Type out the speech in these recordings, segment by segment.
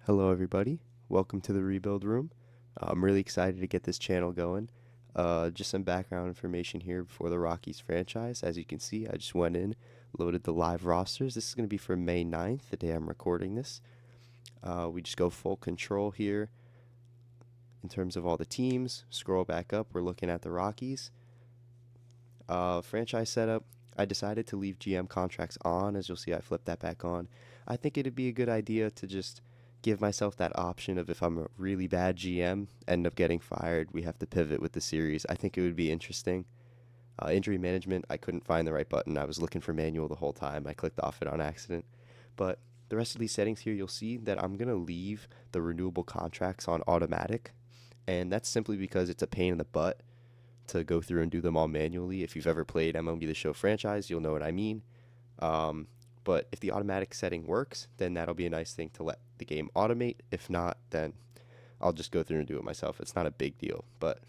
Hello, everybody. Welcome to the Rebuild Room. I'm really excited to get this channel going. Just some background information here for the Rockies franchise. As you can see, I just went in, loaded the live rosters. This is going to be for May 9th, the day I'm recording this. We just go full control here in terms of all the teams. Scroll back up, we're looking at the Rockies. Franchise setup, I decided to leave GM contracts on. As you'll see, I flipped that back on. I think it'd be a good idea to just give myself that option of if I'm a really bad GM, end up getting fired, we have to pivot with the series. I think it would be interesting. Injury management, I couldn't find the right button. I was looking for manual the whole time. I clicked off it on accident. But the rest of these settings here, you'll see that I'm going to leave the renewable contracts on automatic. And that's simply because it's a pain in the butt to go through and do them all manually. If you've ever played MLB the Show franchise, you'll know what I mean. Um, but if the automatic setting works, then that'll be a nice thing to let the game automate. If not, then I'll just go through and do it myself. It's not a big deal. But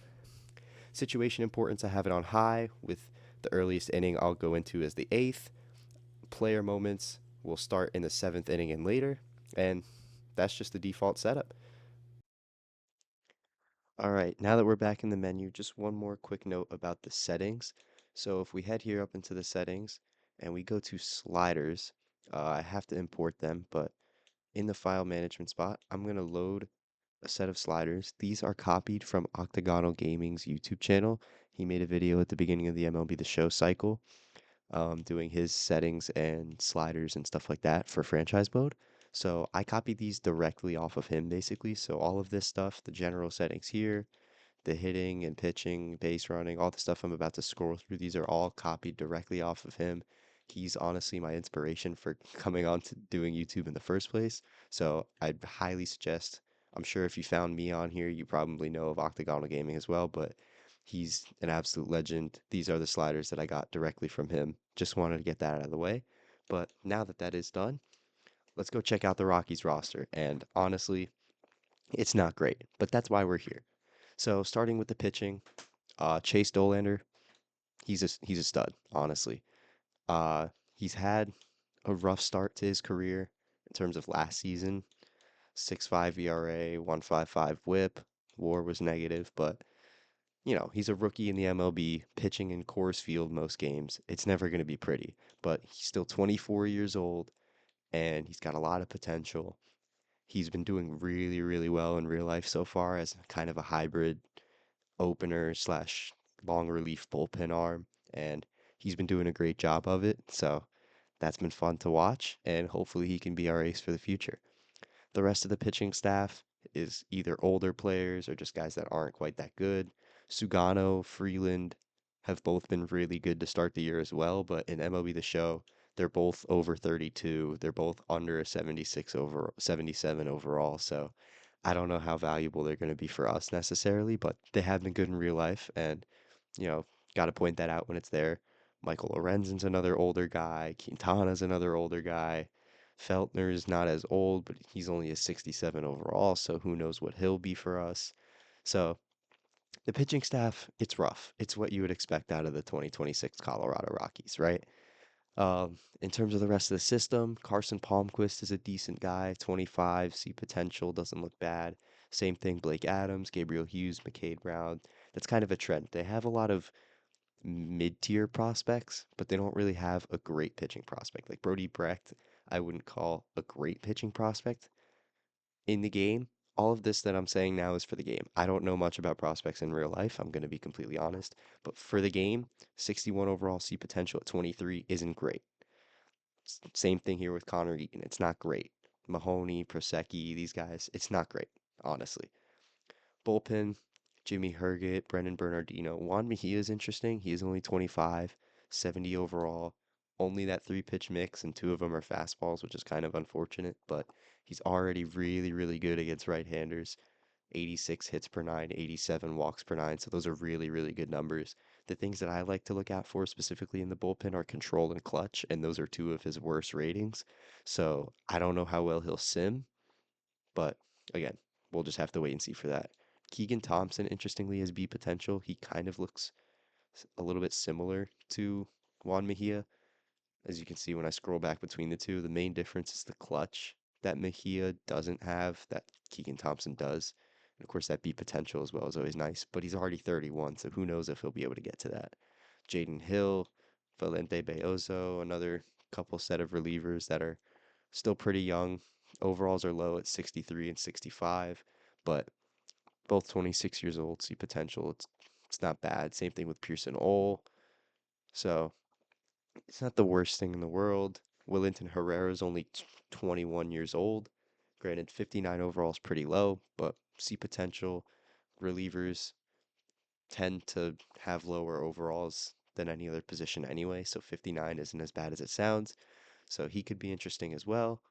situation importance, I have it on high with the earliest inning I'll go into as the eighth. Player moments will start in the seventh inning and later. And that's just the default setup. All right, now that we're back in the menu, just one more quick note about the settings. So if we head here up into the settings and we go to sliders, I have to import them, but in the file management spot, I'm going to load a set of sliders. These are copied from Octagonal Gaming's YouTube channel. He made a video at the beginning of the MLB The Show cycle, doing his settings and sliders and stuff like that for franchise mode. So I copied these directly off of him basically. So all of this stuff, the general settings here, the hitting and pitching, base running, all the stuff I'm about to scroll through, these are all copied directly off of him. He's honestly my inspiration for coming on to doing YouTube in the first place. So I'd highly suggest, I'm sure if you found me on here, you probably know of Octagonal Gaming as well, but he's an absolute legend. These are the sliders that I got directly from him. Just wanted to get that out of the way. But now that that is done, let's go check out the Rockies roster. And honestly, it's not great, but that's why we're here. So starting with the pitching, Chase Dolander, he's a stud, honestly. He's had a rough start to his career in terms of last season. 6.5 ERA, 1.55 WHIP. WAR was negative, but he's a rookie in the MLB, pitching in Coors Field most games. It's never going to be pretty, but he's still 24 years old and he's got a lot of potential. He's been doing really, really well in real life so far as kind of a hybrid opener slash long relief bullpen arm, and he's been doing a great job of it. So that's been fun to watch, and hopefully he can be our ace for the future. The rest of the pitching staff is either older players or just guys that aren't quite that good. Sugano, Freeland have both been really good to start the year as well, but in MLB The Show, they're both over 32. They're both under a 76 over 77 overall. So I don't know how valuable they're going to be for us necessarily, but they have been good in real life, and you know, got to point that out when it's there. Michael Lorenzen's another older guy. Quintana's another older guy. Feltner is not as old, but he's only a 67 overall, so who knows what he'll be for us. So the pitching staff, it's rough. It's what you would expect out of the 2026 Colorado Rockies, right? In terms of the rest of the system, Carson Palmquist is a decent guy, 25, see potential, doesn't look bad. Same thing, Blake Adams, Gabriel Hughes, McCade Brown. That's kind of a trend. They have a lot of mid-tier prospects, but they don't really have a great pitching prospect. Like Brody Brecht, I wouldn't call a great pitching prospect in the game. All of this that I'm saying now is for the game. I don't know much about prospects in real life, I'm going to be completely honest. But for the game, 61 overall C potential at 23 isn't great. Same thing here with Connor Eaton. It's not great. Mahoney, Prosecki, these guys, it's not great, honestly. Bullpen, Jimmy Herget, Brendan Bernardino. Juan Mejia is interesting. He is only 25, 70 overall. Only that three pitch mix, and two of them are fastballs, which is kind of unfortunate, but he's already really, really good against right handers. 86 hits per nine, 87 walks per nine. So those are really, really good numbers. The things that I like to look out for specifically in the bullpen are control and clutch, and those are two of his worst ratings. So I don't know how well he'll sim, but again, we'll just have to wait and see for that. Keegan Thompson, interestingly, has B potential. He kind of looks a little bit similar to Juan Mejia. As you can see when I scroll back between the two, the main difference is the clutch. that Mejia doesn't have that Keegan Thompson does. And of course, that beat potential as well is always nice, but he's already 31, so who knows if he'll be able to get to that. Jaden Hill, Valente Beozo, another couple set of relievers that are still pretty young. Overalls are low at 63 and 65, but both 26 years old, see potential. It's not bad. Same thing with Pearson Ole. So it's not the worst thing in the world. Willington Herrera is only 21 years old. Granted, 59 overall is pretty low, but see potential. Relievers tend to have lower overalls than any other position anyway, so 59 isn't as bad as it sounds. So he could be interesting as well.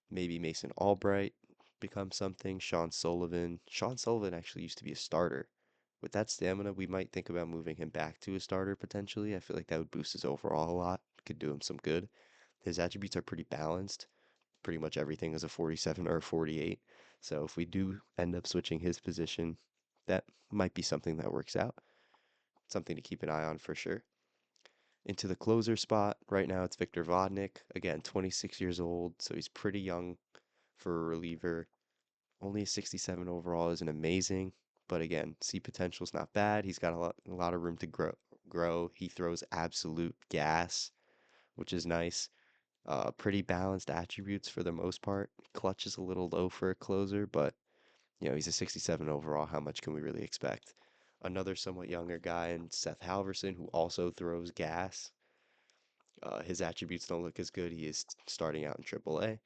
Maybe Mason Albright becomes something. Sean Sullivan. Sean Sullivan actually used to be a starter. With that stamina, we might think about moving him back to a starter potentially. I feel like that would boost his overall a lot. Could do him some good. His attributes are pretty balanced. Pretty much everything is a 47 or a 48. So if we do end up switching his position, that might be something that works out. Something to keep an eye on for sure. Into the closer spot, right now it's Victor Vodnik. Again, 26 years old, so he's pretty young for a reliever. Only a 67 overall isn't amazing, but again, see potential's not bad. He's got a lot of room to grow. He throws absolute gas, which is nice. Pretty balanced attributes for the most part. Clutch is a little low for a closer, but he's a 67 overall. How much can we really expect? Another somewhat younger guy in Seth Halverson, who also throws gas. His attributes don't look as good. He is starting out in AAA.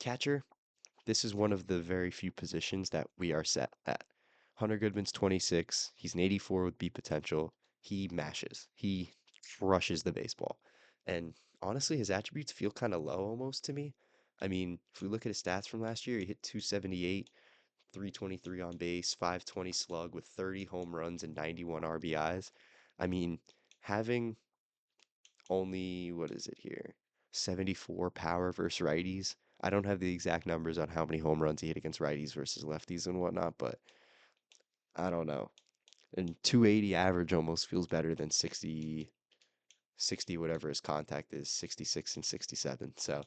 Catcher, this is one of the very few positions that we are set at. Hunter Goodman's 26. He's an 84 with beat potential. He mashes. He crushes the baseball. And honestly, his attributes feel kind of low almost to me. I mean, if we look at his stats from last year, he hit 278, 323 on base, 520 slug with 30 home runs and 91 RBIs. I mean, having only, what is it here? 74 power versus righties. I don't have the exact numbers on how many home runs he hit against righties versus lefties and whatnot, but I don't know. And 280 average almost feels better than 60 whatever his contact is, 66 and 67. So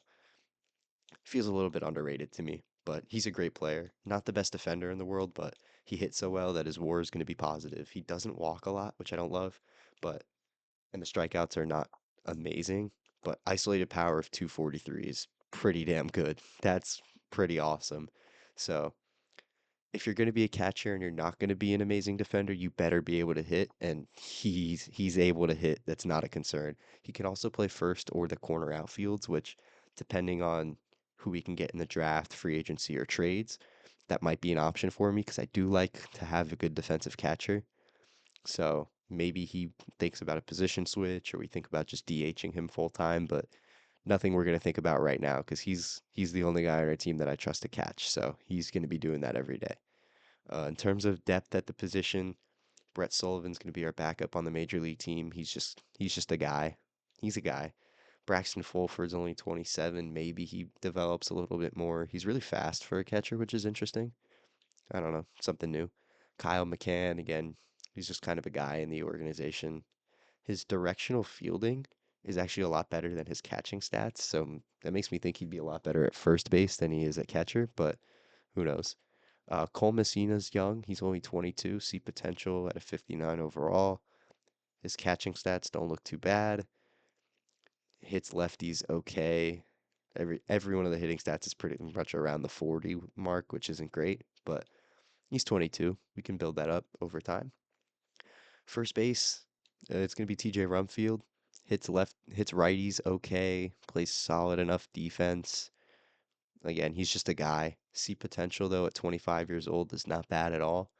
feels a little bit underrated to me, but he's a great player. Not the best defender in the world, but he hits so well that his WAR is going to be positive. He doesn't walk a lot, which I don't love, but and the strikeouts are not amazing, but isolated power of 243 is pretty damn good. That's pretty awesome. So if you're going to be a catcher and you're not going to be an amazing defender, you better be able to hit, and he's able to hit. That's not a concern. He can also play first or the corner outfields, which depending on who we can get in the draft, free agency, or trades, that might be an option for me because I do like to have a good defensive catcher. So maybe he thinks about a position switch, or we think about just DHing him full time, but nothing we're going to think about right now because he's the only guy on our team that I trust to catch. So he's going to be doing that every day. In terms of depth at the position, Brett Sullivan's going to be our backup on the major league team. He's just a guy. He's a guy. Braxton Fulford's only 27. Maybe he develops a little bit more. He's really fast for a catcher, which is interesting. I don't know, something new. Kyle McCann, again, he's just kind of a guy in the organization. His directional fielding is actually a lot better than his catching stats, so that makes me think he'd be a lot better at first base than he is at catcher, but who knows? Cole Messina's young. He's only 22. See potential at a 59 overall. His catching stats don't look too bad. Hits lefties okay. Every one of the hitting stats is pretty much around the 40 mark, which isn't great, but he's 22. We can build that up over time. First base, it's going to be TJ Rumfield. Hits righties okay. Plays solid enough defense. Again, he's just a guy. See potential though at 25 years old is not bad at all.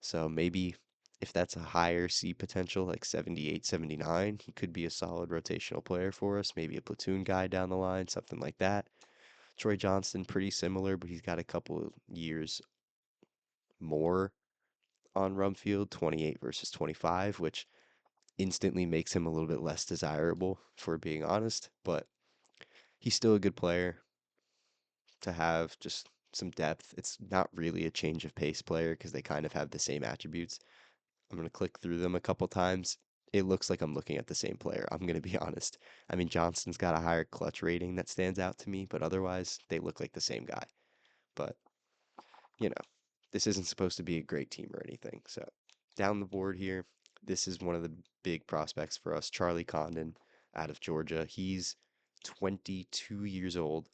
So maybe if that's a higher C potential, like 78, 79, he could be a solid rotational player for us. Maybe a platoon guy down the line, something like that. Troy Johnston, pretty similar, but he's got a couple of years more on Rumfield, 28 versus 25, which instantly makes him a little bit less desirable, for being honest. But he's still a good player to have just some depth. It's not really a change of pace player because they kind of have the same attributes. I'm going to click through them a couple times. it looks like I'm looking at the same player. I'm going to be honest. I mean, Johnston's got a higher clutch rating that stands out to me, but otherwise, they look like the same guy. But, you know, this isn't supposed to be a great team or anything. So, down the board here, this is one of the big prospects for us. Charlie Condon out of Georgia. He's 22 years old,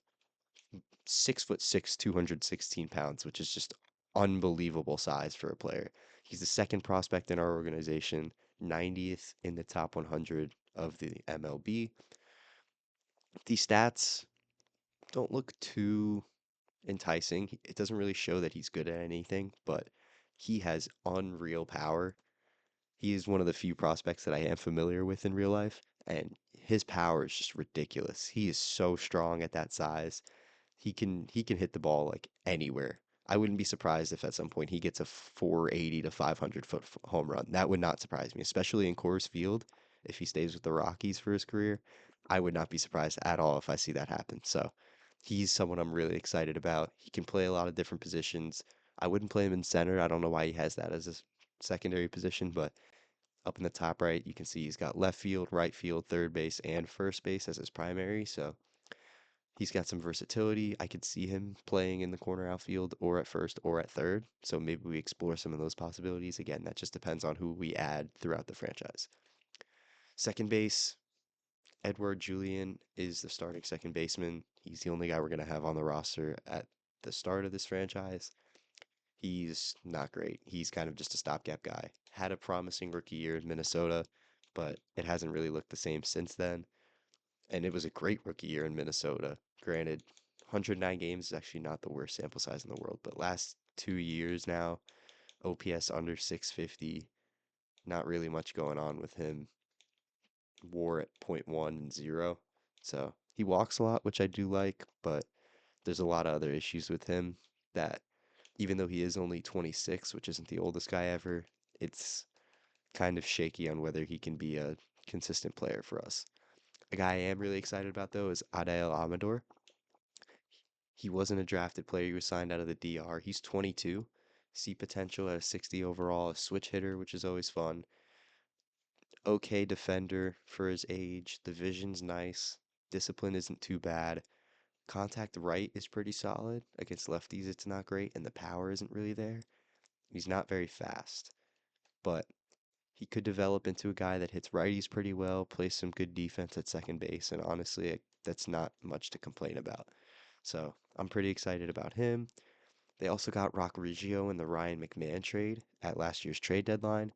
6'6", 216 pounds, which is just unbelievable size for a player. He's the second prospect in our organization, 90th in the top 100 of the MLB. The stats don't look too enticing. It doesn't really show that he's good at anything, but he has unreal power. He is one of the few prospects that I am familiar with in real life, and his power is just ridiculous. He is so strong at that size. He can hit the ball like anywhere. I wouldn't be surprised if at some point he gets a 480 to 500 foot home run. That would not surprise me, especially in Coors Field. If he stays with the Rockies for his career, I would not be surprised at all if I see that happen. So he's someone I'm really excited about. He can play a lot of different positions. I wouldn't play him in center. I don't know why he has that as a secondary position, but up in the top right, you can see he's got left field, right field, third base, and first base as his primary. So he's got some versatility. I could see him playing in the corner outfield or at first or at third. So maybe we explore some of those possibilities. Again, that just depends on who we add throughout the franchise. Second base, Edward Julian is the starting second baseman. He's the only guy we're going to have on the roster at the start of this franchise. He's not great. He's kind of just a stopgap guy. Had a promising rookie year in Minnesota, but it hasn't really looked the same since then. And it was a great rookie year in Minnesota. Granted, 109 games is actually not the worst sample size in the world, but last 2 years now, OPS under 650, not really much going on with him. WAR at point 0.1 and 0. So he walks a lot, which I do like, but there's a lot of other issues with him that even though he is only 26, which isn't the oldest guy ever, it's kind of shaky on whether he can be a consistent player for us. A guy I am really excited about, though, is Adael Amador. He wasn't a drafted player. He was signed out of the DR. He's 22. See potential at a 60 overall, a switch hitter, which is always fun. Okay defender for his age. The vision's nice. Discipline isn't too bad. Contact right is pretty solid. Against lefties, it's not great, and the power isn't really there. He's not very fast, but he could develop into a guy that hits righties pretty well, plays some good defense at second base, and honestly, that's not much to complain about. So I'm pretty excited about him. They also got Rock Riggio in the Ryan McMahon trade at last year's trade deadline.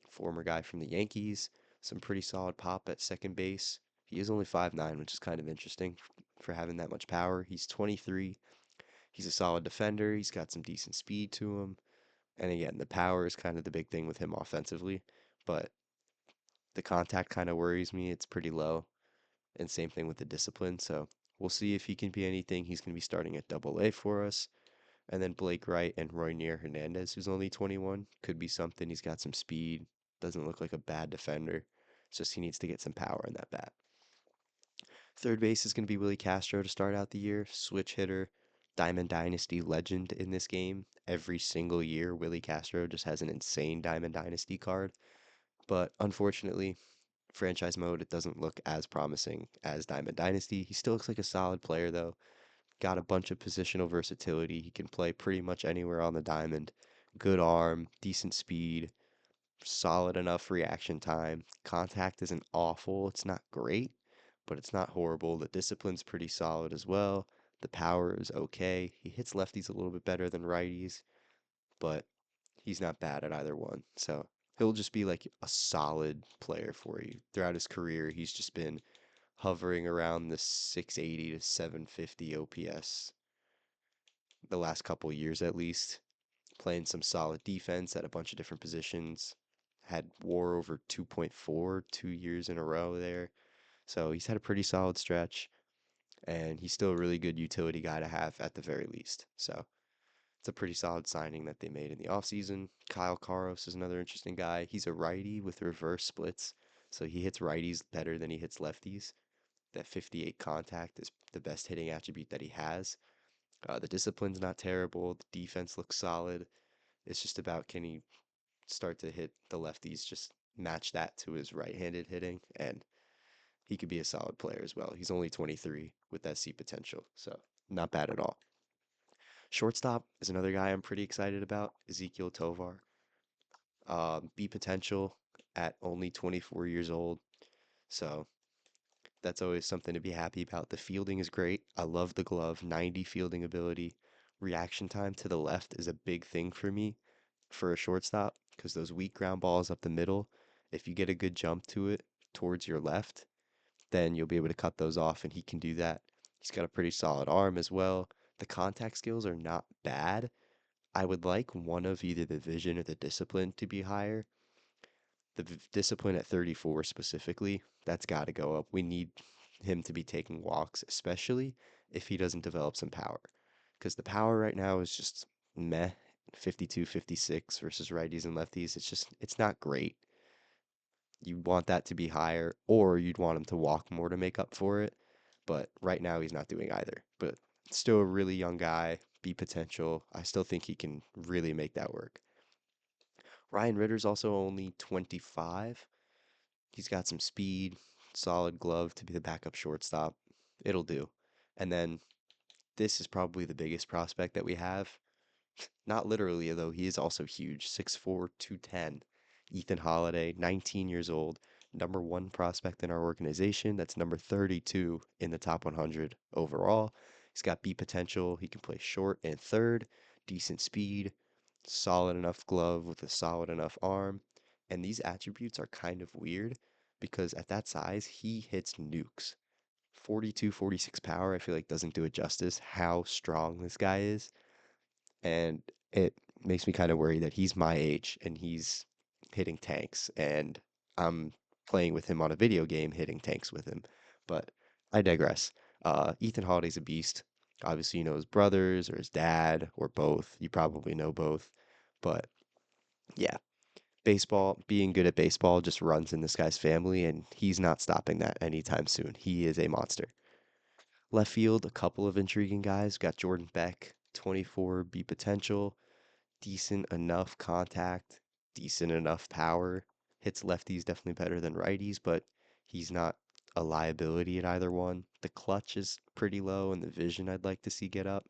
Former guy from the Yankees. Some pretty solid pop at second base. He is only 5'9", which is kind of interesting for having that much power. He's 23. He's a solid defender. He's got some decent speed to him. And again, the power is kind of the big thing with him offensively. But the contact kind of worries me. It's pretty low. And same thing with the discipline. So we'll see if he can be anything. He's going to be starting at Double A for us. And then Blake Wright and Roynier Hernandez, who's only 21, could be something. He's got some speed. Doesn't look like a bad defender. It's just he needs to get some power in that bat. Third base is going to be Willie Castro to start out the year. Switch hitter, Diamond Dynasty legend in this game. Every single year, Willie Castro just has an insane Diamond Dynasty card. But unfortunately, franchise mode, it doesn't look as promising as Diamond Dynasty. He still looks like a solid player, though. Got a bunch of positional versatility. He can play pretty much anywhere on the diamond. Good arm, decent speed, solid enough reaction time. Contact isn't awful. It's not great, but it's not horrible. The discipline's pretty solid as well. The power is okay. He hits lefties a little bit better than righties, but he's not bad at either one. So he'll just be like a solid player for you. Throughout his career, he's just been hovering around the 680 to 750 OPS the last couple years at least, playing some solid defense at a bunch of different positions. Had WAR over 2.4 2 years in a row there. So he's had a pretty solid stretch, and he's still a really good utility guy to have at the very least. So it's a pretty solid signing that they made in the offseason. Kyle Karos is another interesting guy. He's a righty with reverse splits, so he hits righties better than he hits lefties. That 58 contact is the best hitting attribute that he has. The discipline's not terrible. The defense looks solid. It's just about can he start to hit the lefties just match that to his right-handed hitting, and he could be a solid player as well. He's only 23 with that C potential, so not bad at all. Shortstop is another guy I'm pretty excited about, Ezekiel Tovar. B potential at only 24 years old, so that's always something to be happy about. The fielding is great. I love the glove, 90 fielding ability. Reaction time to the left is a big thing for me for a shortstop because those weak ground balls up the middle, if you get a good jump to it towards your left, then you'll be able to cut those off, and he can do that. He's got a pretty solid arm as well. The contact skills are not bad. I would like one of either the vision or the discipline to be higher. The discipline at 34 specifically, that's got to go up. We need him to be taking walks, especially if he doesn't develop some power. Because the power right now is just meh, 52, 56 versus righties and lefties. It's not great. You'd want that to be higher, or you'd want him to walk more to make up for it. But right now, he's not doing either. But still a really young guy, B potential. I still think he can really make that work. Ryan Ritter's also only 25. He's got some speed, solid glove to be the backup shortstop. It'll do. And then this is probably the biggest prospect that we have. Not literally, though, he is also huge. 6'4", 210. Ethan Holiday, 19 years old, number one prospect in our organization. That's number 32 in the top 100 overall. He's got B potential. He can play short and third, decent speed, solid enough glove with a solid enough arm. And these attributes are kind of weird because at that size, he hits nukes. 42, 46 power, I feel like doesn't do it justice how strong this guy is. And it makes me kind of worry that he's my age and he's hitting tanks, and I'm playing with him on a video game, hitting tanks with him. But I digress. Ethan Holiday's a beast. Obviously, you know his brothers or his dad or both. You probably know both. But yeah, baseball, being good at baseball just runs in this guy's family, and he's not stopping that anytime soon. He is a monster. Left field, a couple of intriguing guys. Got Jordan Beck, 24 B potential, decent enough contact, decent enough power. Hits lefties definitely better than righties, but he's not a liability at either one. The clutch is pretty low, and the vision I'd like to see get up.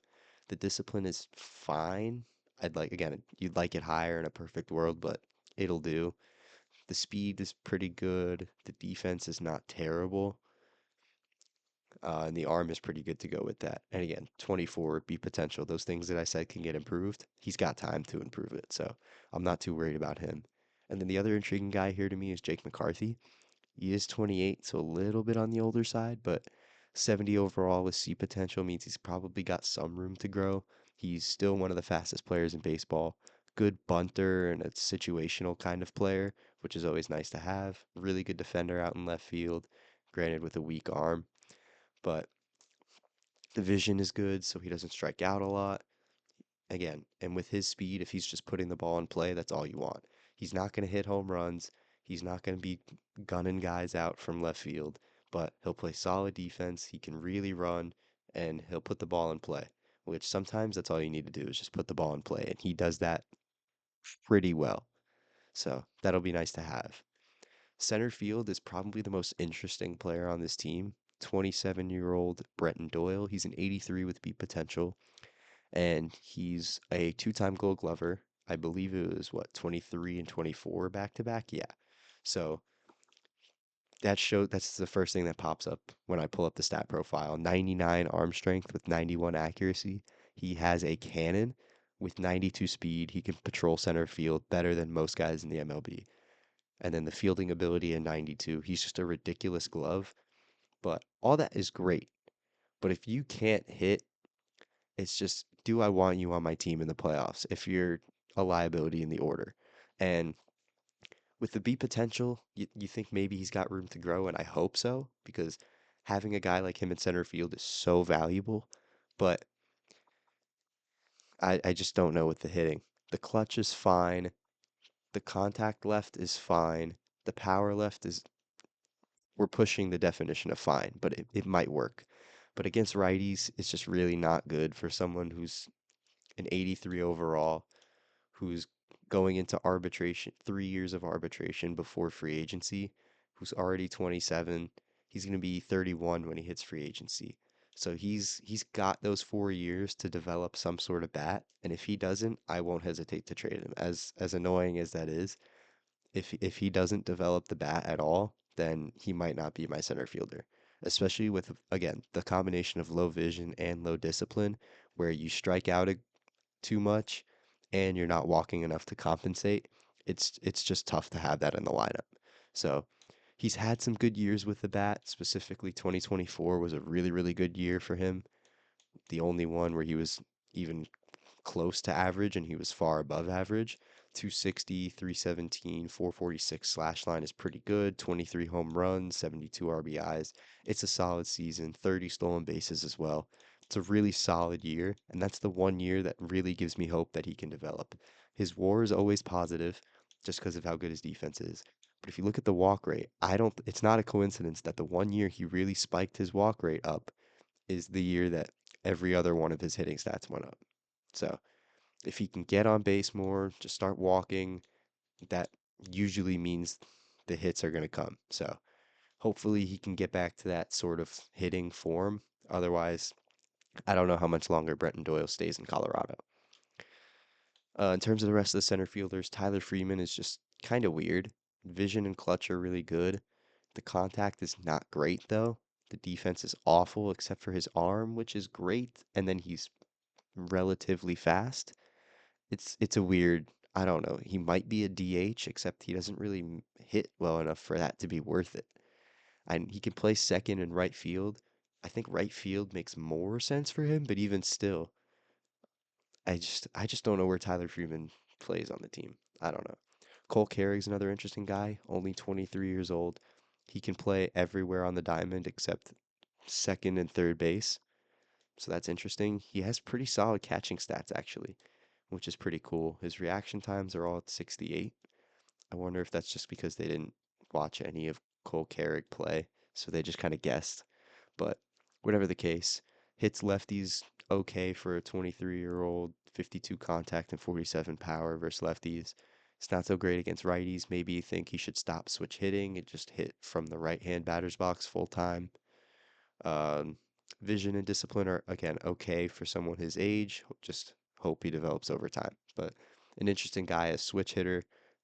The discipline is fine. I'd like, again, you'd like it higher in a perfect world, but it'll do. The speed is pretty good. The defense is not terrible. And the arm is pretty good to go with that. And again, 24 B potential. Those things that I said can get improved. He's got time to improve it, so I'm not too worried about him. And then the other intriguing guy here to me is Jake McCarthy. He is 28, so a little bit on the older side, but 70 overall with C potential means he's probably got some room to grow. He's still one of the fastest players in baseball. Good bunter and a situational kind of player, which is always nice to have. Really good defender out in left field, granted with a weak arm, but the vision is good, so he doesn't strike out a lot. Again, and with his speed, if he's just putting the ball in play, that's all you want. He's not going to hit home runs. He's not going to be gunning guys out from left field, but he'll play solid defense. He can really run, and he'll put the ball in play, which sometimes that's all you need to do is just put the ball in play, and he does that pretty well. So that'll be nice to have. Center field is probably the most interesting player on this team. 27-year-old Brenton Doyle. He's an 83 with beat potential, and he's a two-time Gold Glover. I believe it was what, 23 and 24 back to back. Yeah. So that's the first thing that pops up when I pull up the stat profile. 99 arm strength with 91 accuracy. He has a cannon with 92 speed. He can patrol center field better than most guys in the MLB. And then the fielding ability in 92. He's just a ridiculous glove. But all that is great. But if you can't hit, it's just, do I want you on my team in the playoffs if you're a liability in the order? And with the B potential, you think maybe he's got room to grow, and I hope so, because having a guy like him in center field is so valuable. But I just don't know with the hitting. The clutch is fine. The contact left is fine. The power left is, we're pushing the definition of fine, but it might work. But against righties, it's just really not good for someone who's an 83 overall, who's going into arbitration, 3 years of arbitration before free agency, who's already 27. He's going to be 31 when he hits free agency. So he's got those 4 years to develop some sort of bat, and if he doesn't, I won't hesitate to trade him. As annoying as that is, if he doesn't develop the bat at all, then he might not be my center fielder. Especially with, again, the combination of low vision and low discipline, where you strike out too much and you're not walking enough to compensate. It's just tough to have that in the lineup. So he's had some good years with the bat. Specifically, 2024 was a really, really good year for him. The only one where he was even close to average, and he was far above average. 260, 317, 446 slash line is pretty good. 23 home runs, 72 RBIs. It's a solid season. 30 stolen bases as well. It's a really solid year, and that's the one year that really gives me hope that he can develop. His WAR is always positive just because of how good his defense is. But if you look at the walk rate, I don't it's not a coincidence that the one year he really spiked his walk rate up is the year that every other one of his hitting stats went up. So, if he can get on base more, just start walking, that usually means the hits are going to come. So hopefully he can get back to that sort of hitting form. Otherwise, I don't know how much longer Brenton Doyle stays in Colorado. In terms of the rest of the center fielders, Tyler Freeman is just kind of weird. Vision and clutch are really good. The contact is not great, though. The defense is awful except for his arm, which is great. And then he's relatively fast. It's a weird, I don't know. He might be a DH, except he doesn't really hit well enough for that to be worth it. And he can play second and right field. I think right field makes more sense for him, but even still, I just don't know where Tyler Freeman plays on the team. I don't know. Cole Carrick's another interesting guy, only 23 years old. He can play everywhere on the diamond except second and third base. So that's interesting. He has pretty solid catching stats actually, which is pretty cool. His reaction times are all at 68. I wonder if that's just because they didn't watch any of Cole Carrick play, so they just kind of guessed. But whatever the case, hits lefties okay for a 23-year-old, 52 contact and 47 power versus lefties. It's not so great against righties. Maybe you think he should stop switch hitting and just hit from the right hand batter's box full time. Um, Vision and discipline are, again, okay for someone his age. Just hope he develops over time. But an interesting guy, a switch hitter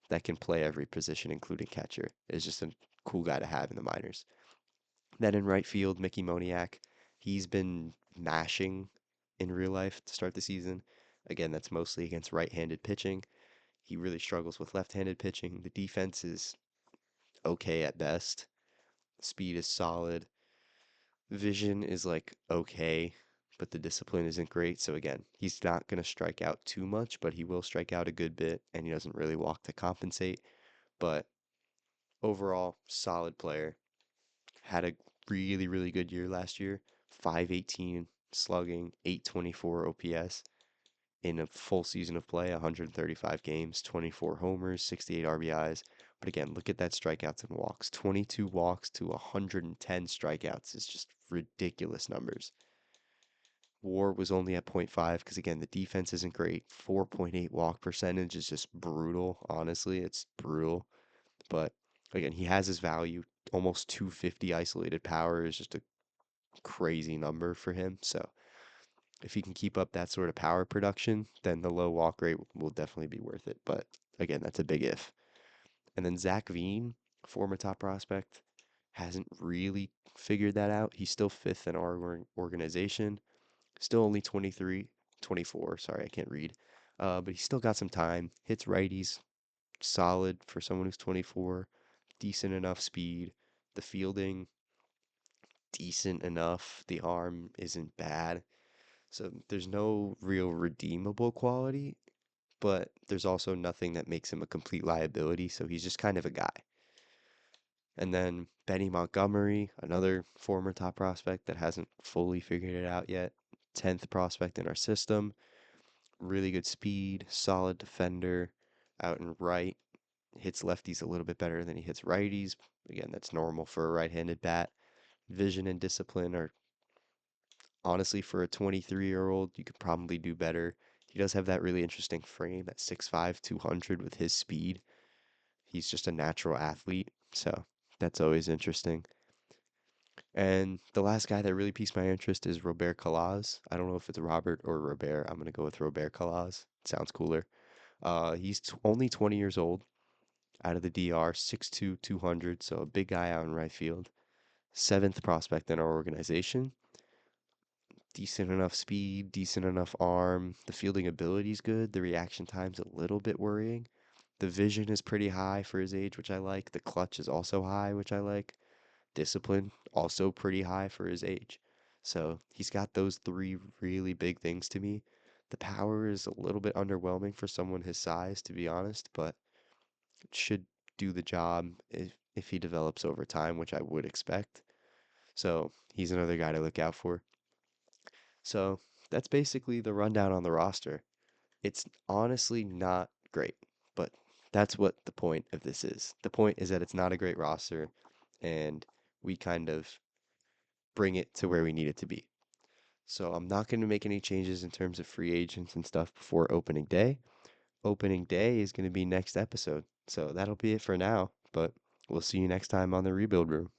that can play every position, including catcher, is just a cool guy to have in the minors. Then in right field, Mickey Moniak, he's been mashing in real life to start the season. Again, that's mostly against right-handed pitching. He really struggles with left-handed pitching. The defense is okay at best. Speed is solid. Vision is like okay, but the discipline isn't great. So again, he's not going to strike out too much, but he will strike out a good bit, and he doesn't really walk to compensate. But overall, solid player. Had a really, really good year last year. 518 slugging, 824 OPS in a full season of play, 135 games, 24 homers, 68 RBIs. But again, look at that strikeouts and walks. 22 walks to 110 strikeouts is just ridiculous numbers. WAR was only at .5 because again, the defense isn't great. 4.8 walk percentage is just brutal. Honestly, it's brutal. But again, he has his value. Almost 250 isolated power is just a crazy number for him. So if he can keep up that sort of power production, then the low walk rate will definitely be worth it. But again, that's a big if. And then Zach Veen, former top prospect, hasn't really figured that out. He's still fifth in our organization, still only 23, 24. Sorry, I can't read. But he's still got some time. Hits righties, solid for someone who's 24. Decent enough speed. The fielding, decent enough. The arm isn't bad. So there's no real redeemable quality, but there's also nothing that makes him a complete liability. So he's just kind of a guy. And then Benny Montgomery, another former top prospect that hasn't fully figured it out yet. 10th prospect in our system. Really good speed, solid defender, out and right. Hits lefties a little bit better than he hits righties. Again, that's normal for a right-handed bat. Vision and discipline are honestly for a 23-year-old, you could probably do better. He does have that really interesting frame at 6'5", 200 with his speed. He's just a natural athlete, so that's always interesting. And the last guy that really piqued my interest is Robert Calaz. I don't know if it's Robert or Robert. I'm gonna go with Robert Calaz. Sounds cooler. He's only 20 years old, out of the DR, 6'2", 200, so a big guy out in right field. Seventh prospect in our organization. Decent enough speed, decent enough arm. The fielding ability's good. The reaction time's a little bit worrying. The vision is pretty high for his age, which I like. The clutch is also high, which I like. Discipline, also pretty high for his age. So he's got those three really big things to me. The power is a little bit underwhelming for someone his size, to be honest, but it should do the job if he develops over time, which I would expect. So he's another guy to look out for. So that's basically the rundown on the roster. It's honestly not great, but that's what the point of this is. The point is that it's not a great roster, and we kind of bring it to where we need it to be. So I'm not going to make any changes in terms of free agents and stuff before opening day. Opening day is going to be next episode. So that'll be it for now, but we'll see you next time on the Rebuild Room.